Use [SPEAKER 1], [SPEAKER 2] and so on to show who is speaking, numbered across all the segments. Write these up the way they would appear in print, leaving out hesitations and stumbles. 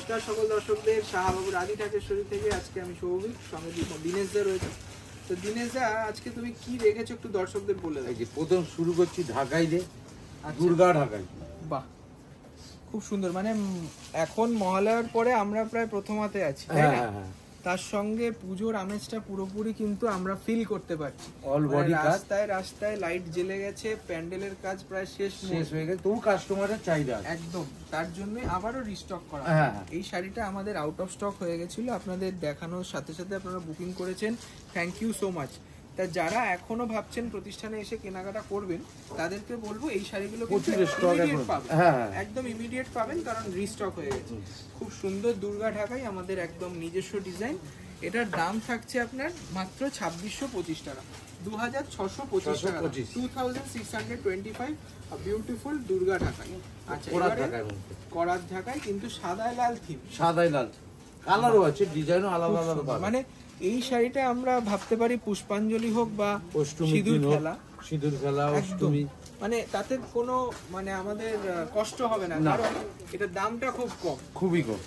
[SPEAKER 1] নমস্কার সকল দর্শকদের, শাহবাবুর আদি ঠাকুরেশ্বরী থেকে আজকে আমি সৌভিক, সঙ্গে দিনেশ দা রয়েছে। তো দিনেশ দা, আজকে তুমি কি রেখেছো একটু দর্শকদের বলে দাও।
[SPEAKER 2] যে প্রথম শুরু করছি ঢাকাই রে, দুর্গা ঢাকাই।
[SPEAKER 1] বাহ, খুব সুন্দর। মানে এখন মহালয়ার পরে আমরা প্রায় প্রথমাতে আছি, তার সঙ্গে পুজোর আমেজটা পুরোপুরি কিন্তু আমরা ফিল করতে পারছি। রাস্তায় রাস্তায় লাইট জ্বলে গেছে, প্যান্ডেলের কাজ প্রায় শেষ
[SPEAKER 2] হয়ে গেছে, তবু কাস্টমারের চাহিদা
[SPEAKER 1] একদম। তার জন্য আবারও রিস্টক করা। এই শাড়িটা আমাদের আউট অফ স্টক হয়ে গেছিল, আপনাদের দেখানোর সাথে সাথে আপনারা বুকিং করেছেন, থ্যাংক ইউ সো মাচ। তা যারা এখনো ভাবছেন প্রতিষ্ঠানে এসে কেনাকাটা করবেন, তাদেরকে বলবো এই শাড়িগুলো একদম ইমিডিয়েট পাবেন, কারণ রিস্টক হয়ে গেছে। খুব সুন্দর দুর্গা ঢাকাই আমাদের একদম নিজস্ব ডিজাইন। এটার দাম থাকছে আপনার মাত্র 2625 টাকা, 2625 টাকা, 2625। বিউটিফুল দুর্গা ঢাকাই। আচ্ছা, করাত ঢাকাই কিন্তু সাদায় লাল থিম,
[SPEAKER 2] সাদায় লাল কালারও আছে, ডিজাইনও আলাদা আলাদা।
[SPEAKER 1] মানে এই শাড়িটা আমরা ভাবতে পারি পুষ্পাঞ্জলি হোক বা সিঁদুর খেলা, অষ্টমী, মানে তাতে কোনো মানে আমাদের কষ্ট হবে না, কারণ এটার দামটা খুব কম,
[SPEAKER 2] খুবই কম।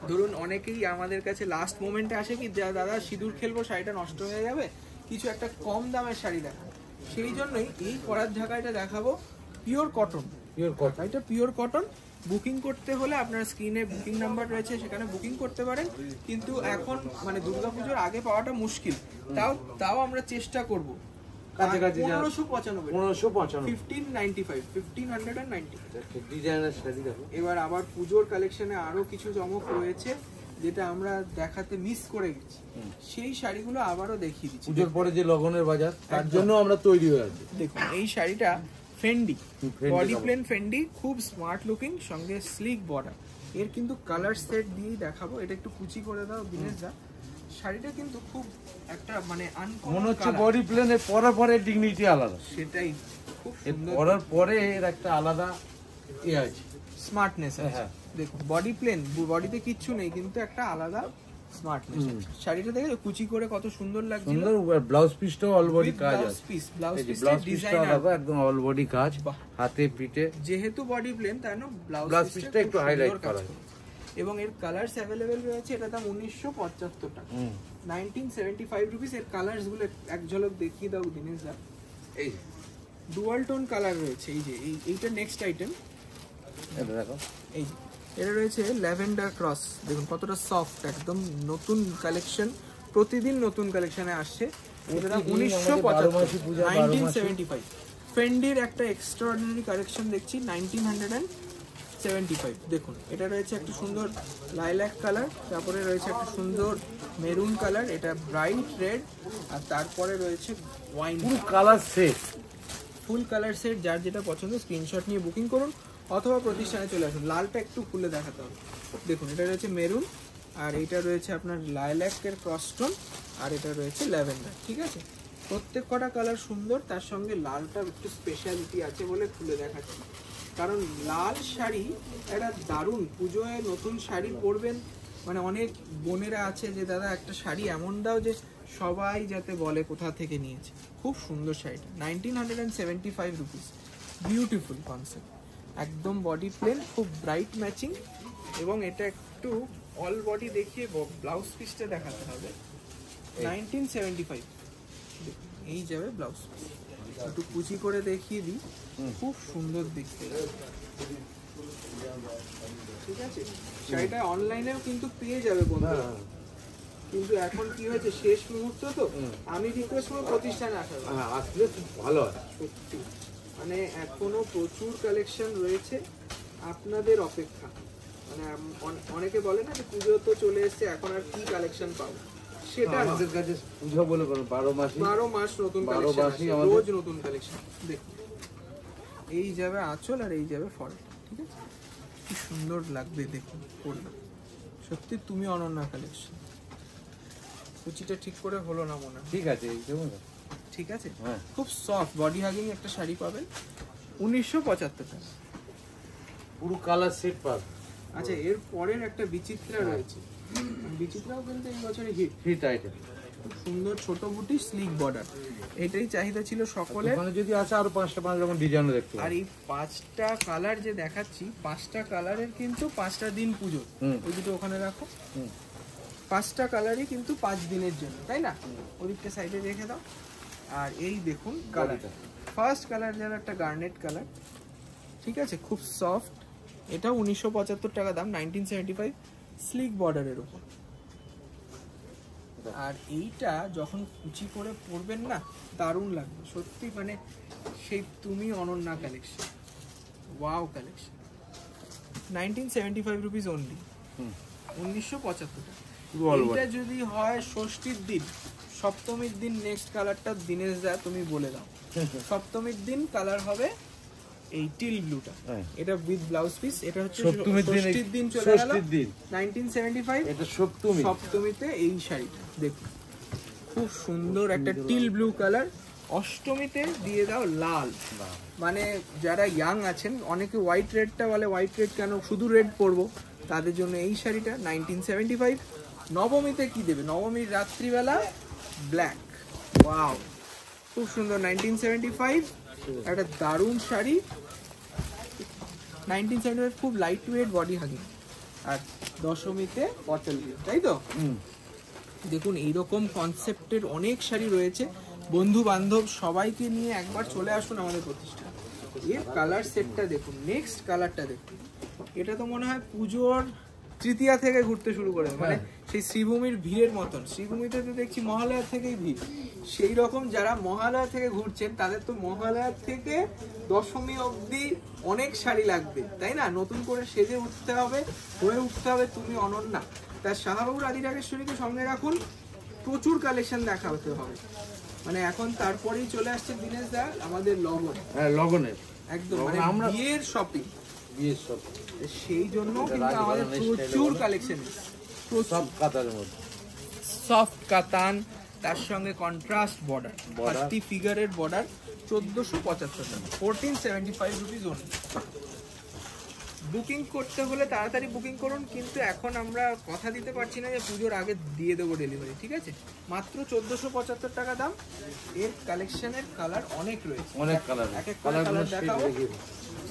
[SPEAKER 1] ধরুন অনেকেই আমাদের কাছে লাস্ট মোমেন্টে আসে কি, দাদা সিঁদুর খেলবো, শাড়িটা নষ্ট হয়ে যাবে, কিছু একটা কম দামের শাড়ি দেখাবো। সেই জন্যই এই করাত ঢাকাইটা দেখাবো, পিওর কটন। এটা পিওর কটন। বুকিং করতে হলে আপনার স্ক্রিনে বুকিং নাম্বার রয়েছে, সেখানে বুকিং করতে পারেন। কিন্তু এখন মানে দুর্গাপুজোর আগে পাওয়াটা মুশকিল, তাও আমরা চেষ্টা করব। 1595 এবার আবার পুজোর কালেকশনে আরো কিছু চমক রয়েছে, যেটা আমরা দেখাতে মিস করে গেছি, সেই শাড়িগুলো আবারও দেখিয়ে দিচ্ছি।
[SPEAKER 2] পুজোর পরে যে লগনের বাজার, তার জন্য আমরা তৈরি হয়ে আছি।
[SPEAKER 1] দেখুন এই শাড়িটা ফেন্ডি, বডি প্লেন ফেন্ডি, খুব স্মার্ট লুকিং, সঙ্গে স্লিক বর্ডার। এর কিন্তু কালার সেট দিয়েই দেখাবো। এটা একটু কুচি করে দাও দিনেশ দা। শাড়িটা কিন্তু খুব একটা মানে আনকমন,
[SPEAKER 2] মনে হচ্ছে বডি প্লেনের পরার পরে ডিগনিটি আলাদা।
[SPEAKER 1] সেটাই, খুব সুন্দর।
[SPEAKER 2] পরার পরে এর একটা আলাদা ইয়ে আছে,
[SPEAKER 1] স্মার্টনেস আছে। দেখুন বডি প্লেন, বডিতে কিচ্ছু নেই, কিন্তু একটা আলাদা স্মার্টনেস। শাড়িটা দেখে কুচি করে কত সুন্দর লাগছে।
[SPEAKER 2] সুন্দর ব্লাউজ পিসটাও অল বডি কাজ আছে।
[SPEAKER 1] ব্লাউজ পিসের ডিজাইন
[SPEAKER 2] একদম অল বডি কাজ, হাতে পিঠে।
[SPEAKER 1] যেহেতু বডি প্লেন, তাই না ব্লাউজ
[SPEAKER 2] পিসটা একটু হাইলাইট করা।
[SPEAKER 1] এবং এর কালারস अवेलेबल রয়েছে। এটা দাম 1975 টাকা, 1975 রুপিস। এর কালারস গুলো এক ঝলক দেখিয়ে দাও দিনেশ দা।
[SPEAKER 2] এই
[SPEAKER 1] ডুয়াল টোন কালার রয়েছে। এই যে এইটা নেক্সট আইটেম,
[SPEAKER 2] এটা দেখো।
[SPEAKER 1] এই এটা রয়েছে ল্যাভেন্ডার ক্রস। দেখুন কতটা সফট, একদম নতুন কালেকশন, প্রতিদিন নতুন কালেকশনে আসছে। এটা দাম 1975। ফেন্ডির একটা এক্সট্রাঅর্ডিনারি কালেকশন দেখছি, 1975। দেখুন এটা রয়েছে একটা সুন্দর লাইল্যাক কালার, তারপরে রয়েছে একটা সুন্দর মেরুন কালার, এটা ব্রাইট রেড, আর তারপরে রয়েছে wine.
[SPEAKER 2] Full colour set,
[SPEAKER 1] full colour set. যার যেটা পছন্দ স্ক্রিনশট নিয়ে বুকিং করুন, অথবা প্রতিষ্ঠানে চলে আসুন। লালটা একটু খুলে দেখাতে হবে। দেখুন এটা রয়েছে মেরুন, আর এটা রয়েছে আপনার লাইল্যাকের ক্রসটোন, আর এটা রয়েছে ল্যাভেন্ডার। ঠিক আছে, প্রত্যেক কটা কালার সুন্দর, তার সঙ্গে লালটা একটু স্পেশালিটি আছে বলে খুলে দেখাচ্ছি, কারণ লাল শাড়ি একটা দারুণ। পুজোয় নতুন শাড়ি পরবেন, মানে অনেক বোনেরা আছে যে দাদা একটা শাড়ি এমন দাও যে সবাই যাতে বলে কোথা থেকে নিয়েছে। খুব সুন্দর শাড়িটা, 1975 রুপিস। বিউটিফুল কনসেপ্ট, একদম বডি প্লেন, খুব ব্রাইট ম্যাচিং। এবং এটা একটু অল বডি দেখিয়ে ব্লাউজ পিসটা দেখাতে হবে। 1975 এই যাবে ব্লাউজ পিস। একটু কুচি করে দেখিয়ে দিই, খুব সুন্দর দেখতে। ঠিক আছে, শাড়িটা অনলাইনেও কিন্তু পেয়ে যাবে বন্ধুরা, কিন্তু এখন কি হয়েছে শেষ মুহূর্ত, তো আমি রিকোয়েস্ট করব প্রতিষ্ঠানে
[SPEAKER 2] আসলে ভালো হয়।
[SPEAKER 1] সত্যি মানে এখনো প্রচুর কালেকশন রয়েছে আপনাদের অপেক্ষা। মানে অনেকে বলে না যে পুজো তো চলে এসেছে, এখন আর কি কালেকশন পাবো, সেটা
[SPEAKER 2] আমাদের কাছে পুজো বলে 12 মাস
[SPEAKER 1] নতুন কালেকশন, রোজ নতুন কালেকশন। দেখুন এই যাবে আঁচল, আর এই যাবে ফল। ঠিক আছে, কি সুন্দর লাগবে দেখুন পরলে, সত্যি তুমি অনন্য কালেকশন। কুচিটা ঠিক করে হলো না মনে হয়।
[SPEAKER 2] ঠিক আছে,
[SPEAKER 1] ঠিক আছে, খুব সফট বডি হাগিং একটা শাড়ি পাবেন, 1975 টাকা,
[SPEAKER 2] পুরো কালার সেট পাবে।
[SPEAKER 1] আচ্ছা, এর পরের একটা বিচিত্রা রয়েছে। বিচিত্রাও কিন্তু এই বছরে হিট
[SPEAKER 2] আইটেম।
[SPEAKER 1] সুন্দর ছোট বুটি স্লিক বর্ডার, এটাই চাহিদা ছিল সকলের।
[SPEAKER 2] ওখানে যদি আসে আরো 5টা 5 রকম ডিজাইনও দেখতে
[SPEAKER 1] আর
[SPEAKER 2] পাবেন।
[SPEAKER 1] এই 5টা কালার যে দেখাচ্ছি, 5টা কালারের কিন্তু 5টা দিন পুজো। ওই দুটো ওখানে রাখো। 5টা কালারই কিন্তু 5 দিনের জন্য, তাই না? ওদিকটা সাইডে রেখে দাও। আর এই দেখুন কালার, ফার্স্ট কালার যারা একটা গার্নেট কালার, ঠিক আছে, খুব সফট। এটা 1975 টাকা দাম, 1975, স্লিক বর্ডারের উপর। আর এইটা যখন কুচি করে পরবেন না, দারুণ লাগবে সত্যি, মানে সেই তুমি Ananya collection, wow collection. 1975 rupees only, 1975 টাকা। এইটা যদি হয় ষষ্ঠীর দিন, সপ্তমীর দিন নেক্সট কালারটা দিনেশ দা তুমি বলে দাও। সপ্তমীর দিন কালার হবে এই টিল ব্লুটা, এটা উইথ ব্লাউজ পিস। এটা হচ্ছে ষষ্ঠীর দিন চলে গেল 1975, এটা সপ্তমীতে এই শাড়িটা দেখুন, খুব সুন্দর একটা টিল ব্লু কালার। অষ্টমীতে দিয়ে দাও লাল, মানে যারা ইয়াং আছেন, অনেকে হোয়াইট রেডটা বলে, হোয়াইট রেড কেন, শুধু রেড পরবো, তাদের জন্য এই শাড়িটা 1975। নবমীতে কি দেবে? নবমীর রাত্রিবেলা ব্ল্যাক, ওয়াও খুব সুন্দর, 1975, একটা দারুণ শাড়ি। 1975 খুব লাইট ওয়েট, বডি হাগিং। আর দশমীতে পটল দিয়ে, তাই তো? দেখুন এইরকম কনসেপ্টের অনেক শাড়ি রয়েছে, বন্ধু বান্ধব সবাইকে নিয়ে একবার চলে আসুন আমাদের প্রতিষ্ঠান। এর কালার সেটটা দেখুন, নেক্সট কালারটা দেখুন, এটা তো মনে হয় পুজোর তৃতীয়া থেকে ঘুরতে শুরু করে, মানে সেই শ্রীভূমির ভিড়ের মতন। শ্রীভূমিতে তো দেখছি মহালয়া থেকেই ভিড়, সেই রকম যারা মহালয়া থেকে ঘুরছেন তাদের তো মহালয়া থেকে দশমী অবধি অনেক শাড়ি লাগবে, তাই না? নতুন করে সেজে উঠতে হবে, হয়ে উঠতে হবে তুমি অনন্যা। তার শাহবাবুর আদিরাগেশ্বরীকে সঙ্গে রাখুন, প্রচুর কালেকশন দেখাতে হবে। মানে এখন তারপরেই চলে আসছে দিনেশ দা আমাদের লগন,
[SPEAKER 2] লগনের
[SPEAKER 1] একদম মানে বিয়ের শপিং, সেই জন্য কিন্তু আমাদের প্রচুর কালেকশন,
[SPEAKER 2] সব কাতারের মধ্যে
[SPEAKER 1] সফট কাতান, তার সঙ্গে কন্ট্রাস্ট বর্ডার, 30 ফিগারের বর্ডার, 1475 টাকা, 1475 রুপিস ওনলি। বুকিং করতে হলে তাড়াতাড়ি বুকিং করুন, কিন্তু এখন আমরা কথা দিতে পারছি না যে পুজোর আগে দিয়ে দেবো ডেলিভারি, ঠিক আছে? মাত্র 1475 টাকা দাম। এর কালেকশনের কালার অনেক রয়েছে,
[SPEAKER 2] অনেক কালার,
[SPEAKER 1] এক এক কালার দেখাবো,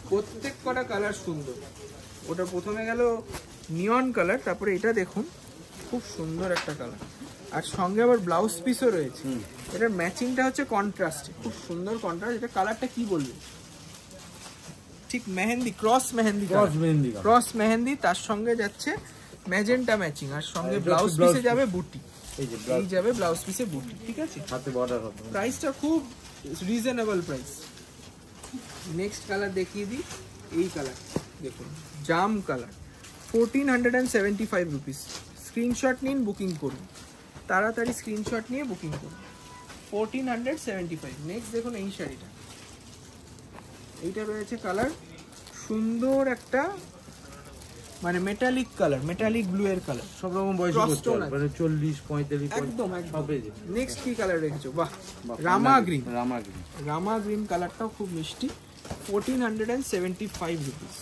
[SPEAKER 1] প্রত্যেক কটা কালার সুন্দর। ওটা প্রথমে গেল নিয়ন কালার, তারপরে এটা দেখুন খুব সুন্দর একটা কালার, আর সঙ্গে আবার ব্লাউজ পিসও রয়েছে। এটার ম্যাচিংটা হচ্ছে কন্ট্রাস্ট, খুব সুন্দর কন্ট্রাস্ট। এটা কালারটা কি বলবে? ঠিক মেহেন্দি, ক্রস মেহেন্দি, ক্রস মেহেন্দি, তার সঙ্গে যাচ্ছে ম্যাজেন্টা ম্যাচিং, আর সঙ্গে ব্লাউজ পিসে যাবে বুটি, এই যাবে ব্লাউজ পিসে বুটি, ঠিক আছে?
[SPEAKER 2] হাতে বর্ডার হবে।
[SPEAKER 1] প্রাইসটা খুব রিজনেবল প্রাইস। নেক্সট কালার দেখিয়ে দিই, এই কালার দেখুন, জাম কালার, 1475 রুপিস। স্ক্রিনশট নিন, বুকিং করুন, তাড়াতাড়ি স্ক্রিনশট নিয়ে বুকিং করুন, 1475। নেক্সট দেখুন এই শাড়িটা, এইটা রয়েছে কালার সুন্দর একটা, মানে মেটালিক কালার, মেটালিক ব্লু এর কালার,
[SPEAKER 2] সব রকম বয়স করতে হবে, মানে 40 45
[SPEAKER 1] একদম
[SPEAKER 2] সব এই যে।
[SPEAKER 1] নেক্সট কি কালার রেখেছো? বাহ, রামা গ্রিন,
[SPEAKER 2] রামা গ্রিন,
[SPEAKER 1] রামা গ্রিন কালারটাও খুব মিষ্টি, 1475 রুপিস,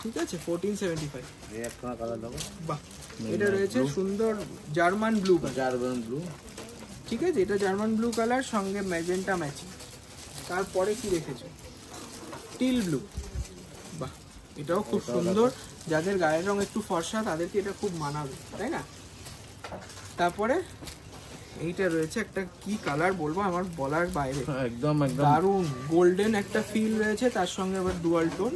[SPEAKER 1] ঠিক আছে? 1475।
[SPEAKER 2] এই একটা কালার দাও,
[SPEAKER 1] বাহ, এটা রয়েছে সুন্দর German blue colour,
[SPEAKER 2] German blue,
[SPEAKER 1] ঠিক আছে? এটা জার্মান ব্লু কালার, সঙ্গে ম্যাজেন্টা ম্যাচিং। তারপরে কি রেখেছো? টিল ব্লু, বাহ, এটাও খুব সুন্দর, যাদের গায়ের রং একটু ফর্সা তাদেরকে এটা খুব মানাবে, তাই না? তারপরে এইটা রয়েছে একটা, কি কালার বলবো, আমার বলার বাইরে,
[SPEAKER 2] একদম একদম
[SPEAKER 1] দারুন গোল্ডেন একটা ফিল রয়েছে, তার সঙ্গে আবার ডুয়াল টোন,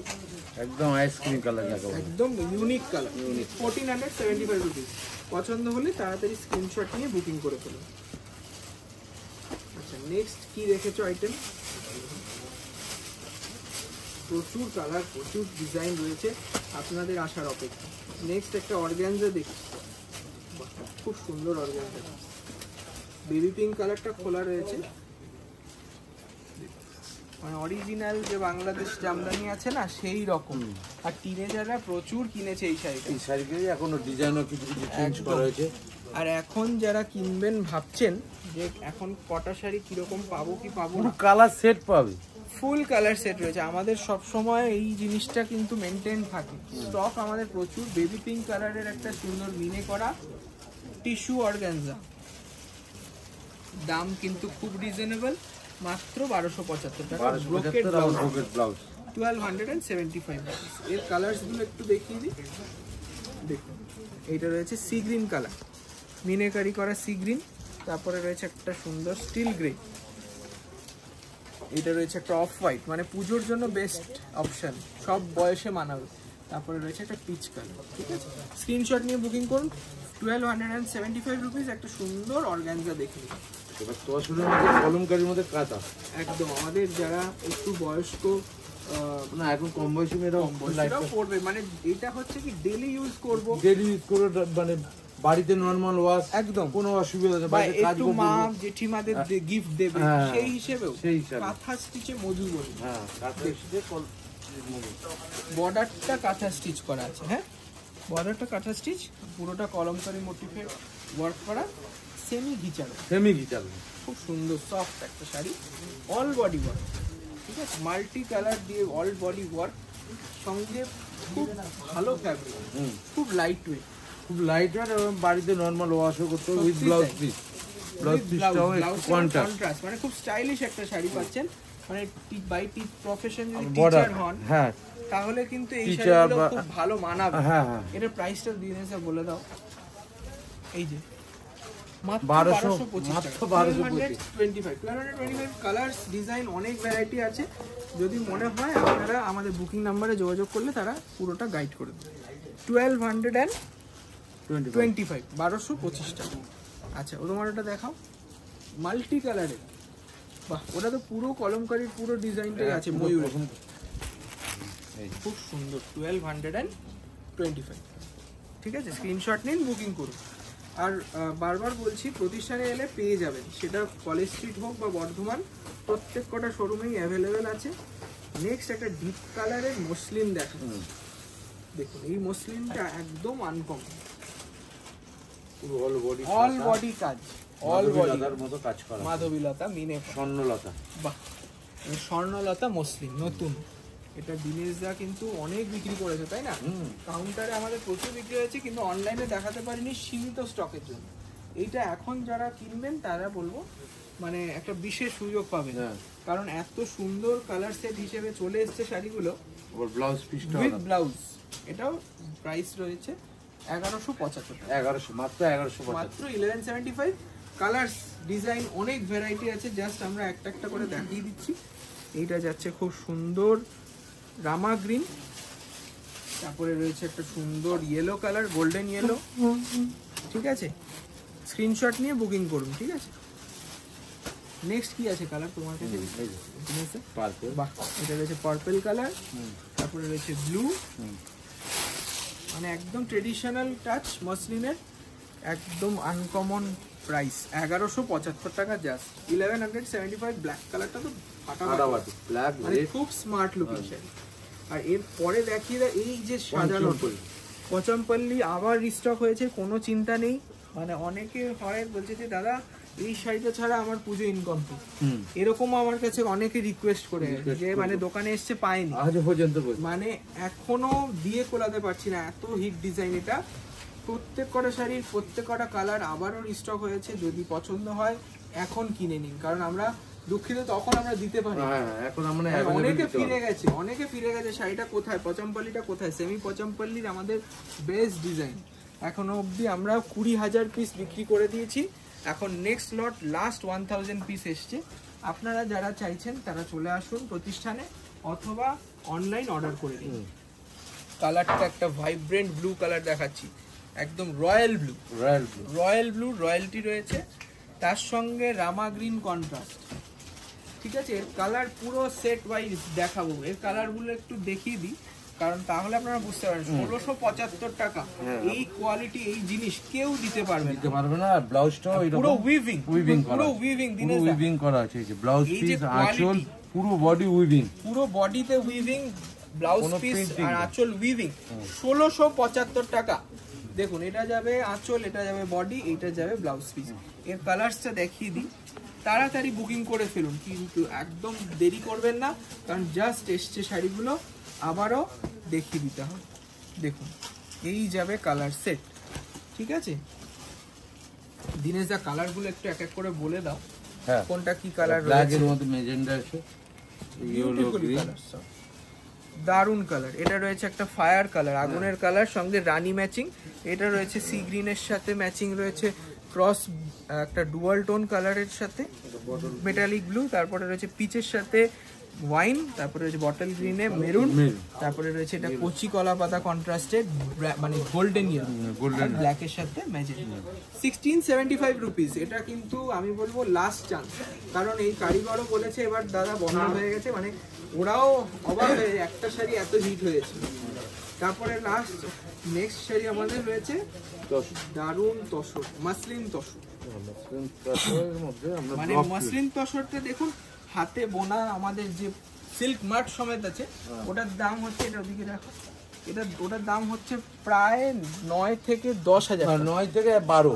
[SPEAKER 2] একদম আইসক্রিম কালার,
[SPEAKER 1] একদম ইউনিক কালার, 1475 রুপিস। পছন্দ হলে তাড়াতাড়ি স্ক্রিনশট নিয়ে বুকিং করে ফেলুন। আচ্ছা, নেক্সট কি রেখেছো আইটেম? প্রচুর কালার, প্রচুর ডিজাইন রয়েছে, আপনাদের আসার অপেক্ষা। নেক্সট একটা অর্গানজা দেখি, খুব সুন্দর অর্গানজা, বেবি পিঙ্ক কালারটা খোলা রয়েছে, মানে অরিজিনাল যে বাংলাদেশ জামদানি আছে না সেই রকম। আর টিনেজাররা প্রচুর কিনেছে এই শাড়িটা,
[SPEAKER 2] এই শাড়িকে এখনো ডিজাইনও কিছু কিছু চেঞ্জ করা হয়েছে।
[SPEAKER 1] আর এখন যারা কিনবেন ভাবছেন যে এখন কটা শাড়ি কিরকম পাবো কি পাবো না,
[SPEAKER 2] কালার সেট পাবে,
[SPEAKER 1] ফুল কালার সেট রয়েছে আমাদের। সব সময় এই জিনিসটা কিন্তু মেনটেন থাকে, স্টক আমাদের প্রচুর। বেবি পিঙ্ক কালারের একটা সুন্দর মিনে করা টিস্যু অর্গানজা, দাম কিন্তু খুব রিজনেবল, মাত্র 1275 টাকা।
[SPEAKER 2] 1275 ব্লাউজ
[SPEAKER 1] 1275 rupees। এর কালারসগুলো একটু দেখিয়ে দিই। দেখুন এইটা রয়েছে সি গ্রিন কালার, মিনেকারি করা সি গ্রিন। তারপরে রয়েছে একটা সুন্দর স্টিল গ্রে, এটা রয়েছে একটা অফ হোয়াইট, মানে পুজোর জন্য বেস্ট অপশন, সব বয়সে মানাবে। তারপরে রয়েছে একটা পিচ কালার। ঠিক আছে, স্ক্রিনশট নিয়ে বুকিং করুন। 1275 রুপিস একটা সুন্দর অর্গানজা দেখে নিন।
[SPEAKER 2] এবার তোয়াশুরের মধ্যে কলমকারীর মধ্যে কাঁথা,
[SPEAKER 1] একদম আমাদের যারা একটু বয়স্ক,
[SPEAKER 2] না এখন কম বয়সী মেয়েরাও
[SPEAKER 1] সেটাও পড়বে, মানে এটা হচ্ছে কি ডেলি ইউজ করব,
[SPEAKER 2] ডেলি ইউজ করে, মানে বাড়িতে নরমাল ওয়াশ,
[SPEAKER 1] একদম
[SPEAKER 2] কোনো অসুবিধা নেই,
[SPEAKER 1] বা
[SPEAKER 2] বাড়িতে কাজ
[SPEAKER 1] একটু
[SPEAKER 2] করতে
[SPEAKER 1] মা জেঠিমাদের গিফট দেবে,
[SPEAKER 2] হ্যাঁ,
[SPEAKER 1] সেই হিসেবেও
[SPEAKER 2] সেই হিসাবে।
[SPEAKER 1] কাঁথা স্টিচে মজু বলি।
[SPEAKER 2] হ্যাঁ কাঁথা স্টিচে
[SPEAKER 1] বর্ডারটা কাঁথা স্টিচ করা আছে, হ্যাঁ বর্ডারটা কাঁথা স্টিচ, পুরোটা কলমকারি মোটিফে ওয়ার্ক করা, সেমি ঘিচানো,
[SPEAKER 2] সেমি ঘিচাল।
[SPEAKER 1] খুব সুন্দর সফট একটা শাড়ি, অল বডি ওয়ার্ক। ঠিক আছে, মাল্টি কালার দিয়ে অল বডি ওয়ার্ক, সঙ্গে খুব ভালো ফ্যাব্রিক, খুব লাইট ওয়েট,
[SPEAKER 2] খুব লাইট ওয়েট এবং বাড়িতে নরমাল ওয়াশও করতে হবে উইথ
[SPEAKER 1] সত্যি
[SPEAKER 2] ব্লাউজ
[SPEAKER 1] তাই।
[SPEAKER 2] পিস। ব্লাউজ পিসটাও একটু কন্ট্রাস্ট,
[SPEAKER 1] মানে খুব স্টাইলিশ একটা শাড়ি পাচ্ছেন। মানে বাই প্রফেশন যদি
[SPEAKER 2] বর্ডার,
[SPEAKER 1] টিচার হন,
[SPEAKER 2] হ্যাঁ
[SPEAKER 1] তাহলে কিন্তু এই
[SPEAKER 2] Teacher
[SPEAKER 1] শাড়িগুলো
[SPEAKER 2] বা-
[SPEAKER 1] খুব ভালো মানাবে।
[SPEAKER 2] হ্যাঁ হ্যাঁ
[SPEAKER 1] এটার প্রাইসটা দিয়ে স্যার বলে দাও। এই যে মাত্র
[SPEAKER 2] 1225
[SPEAKER 1] টাকা। 225 কালার্স, ডিজাইন, অনেক ভ্যারাইটি আছে। যদি মনে হয় আপনারা আমাদের বুকিং নাম্বারে যোগাযোগ করলে তারা পুরোটা গাইড করে দেবে। 1225, 1225 টাকা। আচ্ছা ও তোমার ওটা দেখাও, মাল্টি কালারের, বাহ ওটা তো পুরো কলমকারির পুরো ডিজাইনটাই আছে ময়ূর, খুব সুন্দর। 1225। ঠিক আছে, স্ক্রিনশট নিন, বুকিং করুন। আর বারবার বলছি, প্রতিষ্ঠানে এলে পেয়ে যাবেন, সেটা কলেজ স্ট্রিট হোক বা বর্ধমান, প্রত্যেক কটা শোরুমেই অ্যাভেলেবেল আছে। নেক্সট একটা ডিপ কালারের মসলিন দেখুন, দেখুন এই মসলিনটা একদম আনকমন,
[SPEAKER 2] পুরো অল বডি,
[SPEAKER 1] অল বডি কাজ, অল বডি
[SPEAKER 2] লতার মতো কাজ করা,
[SPEAKER 1] মাধবীলতা মিনে,
[SPEAKER 2] স্বর্ণলতা।
[SPEAKER 1] বাহ, স্বর্ণলতা মসলিন নতুন। এটা দিনেশ দা কিন্তু অনেক বিক্রি করেছে, তাই না? কাউন্টারে আমাদের প্রচুর বিক্রি হয়েছে, কিন্তু অনলাইনে দেখাতে পারিনি সীমিত স্টকের জন্য। এইটা এখন যারা কিনবেন তারা বলবো মানে একটা বিশেষ সুযোগ পাবেন, কারণ এত সুন্দর কালার সেট হিসেবে চলে এসছে শাড়িগুলো
[SPEAKER 2] ওর ব্লাউজ পিসটা
[SPEAKER 1] উইথ ব্লাউজ। এটাও প্রাইস রয়েছে 1175 টাকা,
[SPEAKER 2] 1100, মাত্র 1175।
[SPEAKER 1] মাত্র 1175। কালার্স, ডিজাইন, অনেক ভ্যারাইটি আছে, জাস্ট আমরা একটা একটা করে দেখিয়ে দিচ্ছি। এইটা যাচ্ছে খুব সুন্দর রামা গ্রিন, তারপরে রয়েছে একটা সুন্দর ইয়েলো কালার, গোল্ডেন ইয়েলো। ঠিক আছে, স্ক্রিনশট নিয়ে বুকিং করুন। ঠিক আছে, নেক্সট কি আছে কালার তোমার কাছে?
[SPEAKER 2] পার্পল,
[SPEAKER 1] বাহ, এটা রয়েছে পার্পল কালার, তারপরে রয়েছে ব্লু, মানে একদম ট্রেডিশনাল টাচ মসলিনের, একদম আনকমন। প্রাইস 1175 টাকা জাস্ট, 1175। ব্ল্যাক কালারটা তো ফাটাফাটি,
[SPEAKER 2] ব্ল্যাক
[SPEAKER 1] মানে খুব স্মার্ট লুকিং শাড়ি। আর এর পরে দেখিয়ে দেয় এই যে সাজানো পচমপল্লি আবার রিস্টক হয়েছে, কোনো চিন্তা নেই। মানে অনেকে হয় বলছে যে দাদা এই শাড়িটা ছাড়া আমার পুজো ইনকমপ্লিট, এরকম আমার কাছে অনেকে রিকোয়েস্ট করে যে মানে দোকানে এসছে পায়নি
[SPEAKER 2] আজ পর্যন্ত,
[SPEAKER 1] মানে এখনো দিয়ে কোলাতে পারছি না, এত হিট ডিজাইন এটা। প্রত্যেক কটা শাড়ির প্রত্যেক কটা কালার আবারও রিস্টক হয়েছে, যদি পছন্দ হয় এখন কিনে নিন, কারণ আমরা দুঃখিত তখন আমরা দিতে পারি,
[SPEAKER 2] এখন আমরা
[SPEAKER 1] অনেকে ফিরে গেছে শাড়িটা কোথায়, পচমপল্লিটা কোথায়। সেমি পচমপল্লির আমাদের বেস্ট ডিজাইন এখনো অবধি আমরা 20,000 পিস বিক্রি করে দিয়েছি। এখন নেক্সট লট লাস্ট 1000 পিস এসছে। আপনারা যারা চাইছেন তারা চলে আসুন প্রতিষ্ঠানে, অথবা অনলাইন অর্ডার করে দিন। কালারটা একটা ভাইব্রেন্ট ব্লু কালার দেখাচ্ছি, একদম রয়্যাল ব্লু, রয়্যালটি রয়েছে, তার সঙ্গে রামা গ্রিন কন্ট্রাস্ট। ঠিক আছে, এর কালার পুরো সেট ওয়াইজ দেখাবো, এর কালারগুলো একটু দেখিয়ে দিই, কারণ তাহলে আপনারা বুঝতে পারেন 1675 টাকা এই কোয়ালিটি, এই জিনিস কেউ দিতে পারবে
[SPEAKER 2] না। ব্লাউজটাও
[SPEAKER 1] পুরো উইভিং,
[SPEAKER 2] উইভিং করা আছে, এই যে ব্লাউজ পিস, আঁচল, পুরো বডি উইভিং,
[SPEAKER 1] পুরো বডিতে উইভিং, ব্লাউজ পিস আর আঁচল উইভিং। 1675 টাকা। দেখুন এটা যাবে আঁচল, এটা যাবে বডি, এটা যাবে ব্লাউজ পিস। এর কালারসটা দেখিয়ে দিই, তাড়াতাড়ি বুকিং করে ফেলুন, কিন্তু একদম দেরি করবেন না, কারণ জাস্ট এসছে শাড়িগুলো, আবারও দেখিয়ে দিতে হবে। দেখুন এই যাবে কালার সেট। ঠিক আছে, দিনেশ দা কালার গুলো একটু এক এক করে বলে দাও,
[SPEAKER 2] হ্যাঁ
[SPEAKER 1] কোনটা কি কালার
[SPEAKER 2] ব্ল্যাক
[SPEAKER 1] রয়েছে।
[SPEAKER 2] এর মধ্যে মেজেন্ডা আছে, ইয়েলো গ্রিন,
[SPEAKER 1] দারুন কালার। এটা রয়েছে একটা ফায়ার কালার, আগুনের কালার, সঙ্গে রানী ম্যাচিং। এটা রয়েছে সি গ্রিনের সাথে ম্যাচিং রয়েছে, ক্রস একটা ডুয়াল টোন কালারের সাথে মেটালিক ব্লু। তারপরে রয়েছে পিচের সাথে ওয়াইন, তারপরে রয়েছে বটল গ্রিনে মেরুন, তারপরে রয়েছে এটা কচি কলা পাতা কন্ট্রাস্টেড মানে গোল্ডেন ইয়েলো, গোল্ডেন ব্ল্যাকের সাথে ম্যাজেন্টা। 1675 রুপিস। এটা কিন্তু আমি বলবো লাস্ট চান্স, কারণ এই কারিগরও বলেছে এবার দাদা বন্ধ হয়ে গেছে, মানে ওরাও অবাক হয়ে একটা শাড়ি এত হিট হয়েছে। তারপরে লাস্ট নেক্সট শাড়ি আমাদের রয়েছে দারুন তসর, মাসলিন তসর। মানে মাসলিন তসরটা দেখুন হাতে বোনা, আমাদের যে সিল্ক মার্ট সমেত আছে, ওটার দাম হচ্ছে, এটা ওদিকে রাখো, ওটার দাম হচ্ছে প্রায় 9 থেকে 10,000,
[SPEAKER 2] 9 থেকে 12,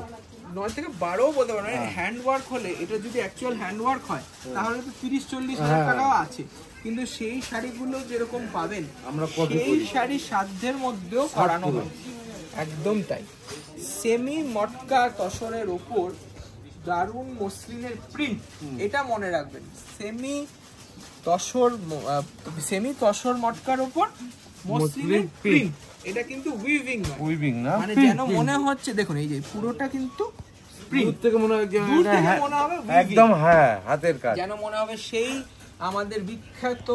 [SPEAKER 1] 9 থেকে 12 বলতে পারো। হ্যান্ড ওয়ার্ক হলে, এটা যদি অ্যাকচুয়াল হ্যান্ড ওয়ার্ক হয় তাহলে তো 30-40 হাজার টাকাও আছে, কিন্তু সেই শাড়িগুলো যেরকম পাবেন
[SPEAKER 2] আমরা
[SPEAKER 1] সেই শাড়ি সাধ্যের মধ্যেও করানো হয়, একদম তাই। সেমি মটকা তসরের উপর দারুন মসলিনের প্রিন্ট, এটা মনে রাখবেন, সেমি তসর মটকার উপর মসলিনের প্রিন্ট। এটা কিন্তু উইভিং নয়,
[SPEAKER 2] উইভিং না,
[SPEAKER 1] মানে যেন মনে হচ্ছে, দেখুন এই যে পুরোটা কিন্তু
[SPEAKER 2] দূর থেকে মনে হয়
[SPEAKER 1] একদম,
[SPEAKER 2] হ্যাঁ হাতের কাজ,
[SPEAKER 1] যেন মনে হবে সেই আমাদের বিখ্যাত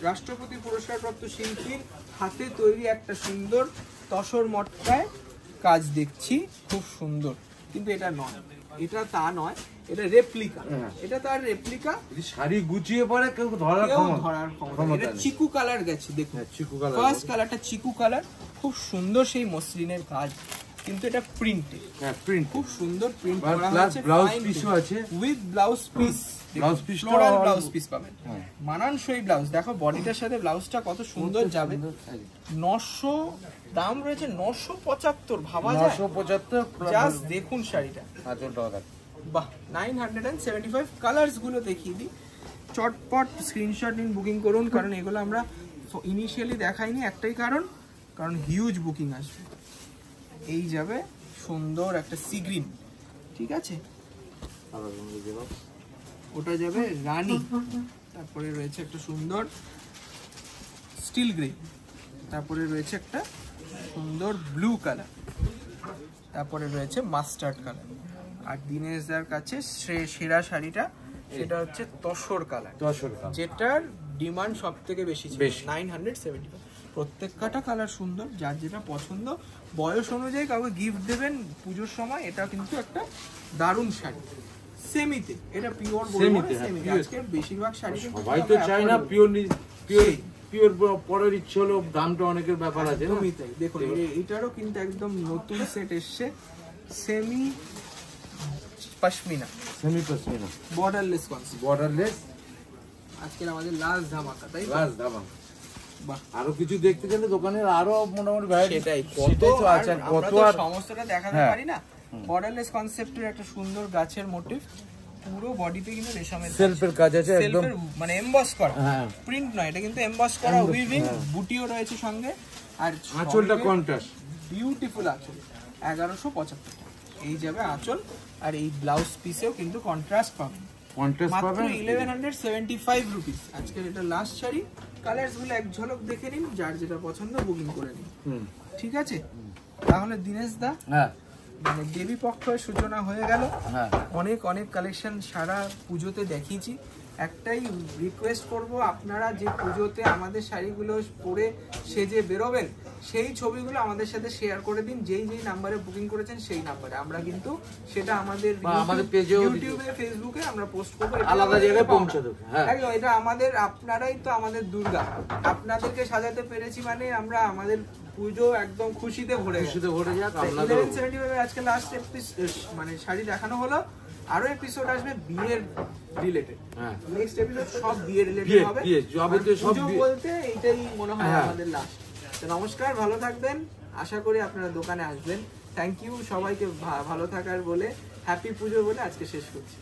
[SPEAKER 1] রাষ্ট্রপতি পুরস্কারপ্রাপ্ত শিল্পীর হাতে তৈরি একটা সুন্দর তসর মটকায় কাজ দেখছি, খুব সুন্দর। কিন্তু এটা নয়, এটা তা নয়, এটা রেপ্লিকা, এটা তার রেপ্লিকা।
[SPEAKER 2] শাড়ি গুছিয়ে পরে কেউ ধরার ক্ষমতা।
[SPEAKER 1] এটা চিকু কালার গেছে, দেখুন
[SPEAKER 2] চিকু কালার,
[SPEAKER 1] ফার্স্ট কালারটা চিকু কালার, খুব সুন্দর সেই মসলিনের কাজ, কিন্তু এটা প্রিন্টে,
[SPEAKER 2] হ্যাঁ প্রিন্ট
[SPEAKER 1] খুব সুন্দর প্রিন্ট করা
[SPEAKER 2] প্লাস
[SPEAKER 1] আছে,
[SPEAKER 2] ব্লাউজ পিসও আছে,
[SPEAKER 1] with blouse piece,
[SPEAKER 2] blouse piece
[SPEAKER 1] floral blouse piece পাবেন, মানানসই ব্লাউজ। দেখো বডিটার সাথে ব্লাউজটা কত সুন্দর যাবে। 900 দাম রয়েছে, 975 ভাবা যায়,
[SPEAKER 2] 975
[SPEAKER 1] জাস্ট দেখুন শাড়িটা,
[SPEAKER 2] আঁচলটাও দেখ,
[SPEAKER 1] বাহ। 975 কালার্স গুলো দেখিয়ে দিই, চটপট স্ক্রিনশট নিন, বুকিং করুন, কারণ এগুলো আমরা ইনিশিয়ালি দেখাইনি একটাই কারণ হিউজ বুকিং আসবে। এই যাবে সুন্দর একটা সি গ্রিন, ঠিক আছে, ওটা যাবে রানী, তারপরে রয়েছে একটা সুন্দর স্টিল গ্রে, তারপরে রয়েছে একটা সুন্দর ব্লু কালার, তারপরে রয়েছে মাস্টার্ড কালার, আর দিনেশ দার কাছে সেরা শাড়িটা সেটা হচ্ছে তসর কালার, যেটার ডিমান্ড সব থেকে বেশি ছিল, 975। প্রত্যেকটা কালার সুন্দর, যার যেটা পছন্দ, বয়স অনুযায়ী কাউকে গিফট দেবেন পুজোর সময়, এটা কিন্তু একটা দারুণ শাড়ি। সেমিতে, এটা পিওর বলবো না, সেমিতে। আজকে বেশিরভাগ শাড়ি
[SPEAKER 2] সবাই তো চায় না পিওর পরের ইচ্ছে হলো, দামটা অনেকের ব্যাপার আছে।
[SPEAKER 1] দেখুন এটারও কিন্তু একদম নতুন সেট এসছে, সেমি পশমিনা, বর্ডারলেস কনসেপ্ট, আজকের আমাদের লাস্ট ধামাকা, তাই
[SPEAKER 2] লাস্ট ধামাকা। আরো কিছু দেখতে গেলে দোকানের আরো মোটামুটি ভ্যারাইটি,
[SPEAKER 1] সেটাই,
[SPEAKER 2] কত আছে, কত আর
[SPEAKER 1] সমস্তটা দেখাতে পারি না। বর্ডারলেস কনসেপ্টের একটা সুন্দর গাছের মোটিভ, পুরো বডিতে কিন্তু রেশমের
[SPEAKER 2] সেলফের কাজ আছে, একদম
[SPEAKER 1] মানে এমবস করা, প্রিন্ট নয়, এটা কিন্তু এমবস করা, উইভিং, বুটিও রয়েছে সঙ্গে, আর
[SPEAKER 2] আঁচলটা কন্ট্রাস্ট,
[SPEAKER 1] বিউটিফুল আঁচল, 1175 টাকা এই যাবে আঁচল। আর এই ব্লাউজ পিসেও কিন্তু কন্ট্রাস্ট পাবেন, মাত্র 1175 রুপিস। আজকের এটা লাস্ট শাড়ি, কালার্স গুলো এক ঝলক দেখে নিন, যার যেটা পছন্দ বুকিং করে নিন, ঠিক আছে। তাহলে দিনেশ দা, মানে দেবী পক্ষের সূচনা হয়ে গেল, অনেক কালেকশন সারা পুজোতে দেখিয়েছি। একটাই রিকোয়েস্ট করব, আপনারা যে পুজোতে আমাদের শাড়িগুলো পরে সেজে বেরোবেন, সেই ছবিগুলো আমাদের সাথে শেয়ার করে দিন, যেই নাম্বারে বুকিং করেছেন সেই নাম্বারে। আমরা কিন্তু সেটা আমাদের পেজে, ইউটিউবে, ফেসবুকে আমরা পোস্ট করবো,
[SPEAKER 2] আলাদা জায়গায় পৌঁছে দেব।
[SPEAKER 1] একদম, এটা আমাদের, আপনারাই তো আমাদের দুর্গা, আপনাদেরকে সাজাতে পেরেছি মানে আমরা আমাদের পুজো একদম খুশিতে ভরে
[SPEAKER 2] যাক।
[SPEAKER 1] 1175 আজকে লাস্ট মানে শাড়ি দেখানো হলো, আরো এপিসোড আসবে বিয়ের রিলেটেড, নেক্সট এপিসোড সব বিয়ে রিলেটেড হবে, পুজো বলতে এইটাই মনে হয় আমাদের লাস্ট। তো নমস্কার, ভালো থাকবেন, আশা করি আপনারা দোকানে আসবেন। থ্যাংক ইউ সবাইকে ভালো থাকার বলে, হ্যাপি পুজো বলে আজকে শেষ করছি।